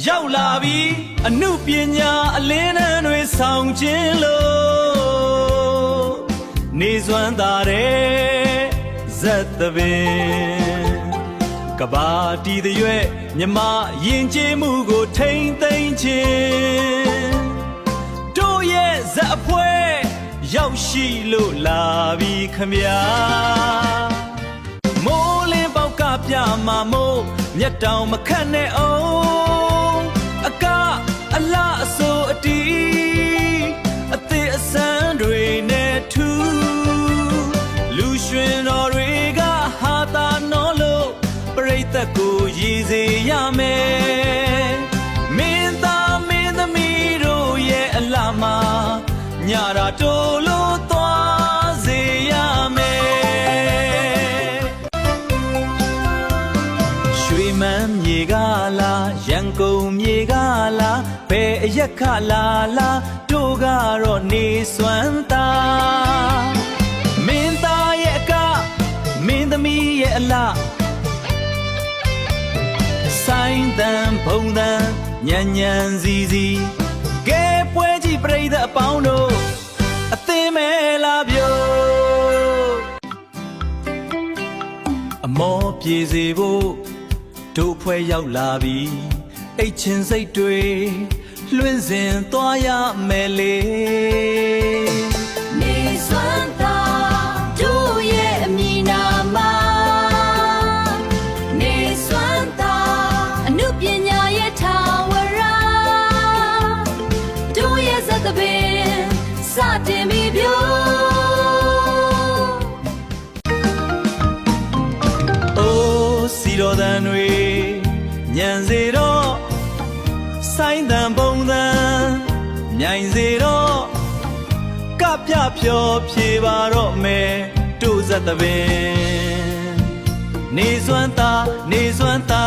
ရောက်လာပြီအနုပညာအလင်းနှံတွေဆောင်ခြင်းလို့နေစွမ်းသာတဲ့ဇက်သပင်ကဘာတီးရွယ်မြမယဉ်ကျေးမှုကိုထိမ့်သိမ့်ခြင်းတို့ရဲ့ဇက်အဖွဲရောက်ရှိလို့လာပြီခမညာမိုးလင်းပေါက်ကပြမှာမို့မျက်တောင်မခတ်နဲ့အောင်အကအလားအစိုးအတီးအသေးအစမ်းတွေနဲ့ထူလူရွှင်တော်တွေကဟာတာနော်လို့ပရိသတ်ကိုရည်စေရမယ်မင်းသားမင်းသမီးတို့ရဲ့အလားမှာညရာတိုးလို့သွားစေရမယ်ရွှေမန်းမြေကလားရန်ကုန်မြေကလားဘယ်အရက်ခလားလားတို့ကတော့နေစွမ်းသားမင်းသားရဲ့အကမင်းသမီးရဲ့အလားဆိုင်တန်ဘုံတန်ညံညံစီစီကဲပွဲကြီးပြိဿအပေါင်းတို့အသင်းမဲလာပြိုအမောပြေစေဖို့တို့ဖွဲ့ရောက်လာပြီအိတ်ချင်စိတ်တွေလွင့်စင်သွားရမယ်လေနေစွမ်းသာတို့ရဲ့အမည်နာမနေစွမ်းသာအနုပညာရဲ့ထာဝရတို့ရဲ့ဇက်သပင်စတင်ပြီပြိုအိုးစီတော်တန်တွေညံစေတော့ဆိုင်တန်ပုံတန်မြိုင်စေတော့ကပြဖြောဖြေပါတော့မယ်တို့ဇက်သပင်နေစွမ်းသာနေစွမ်းသာ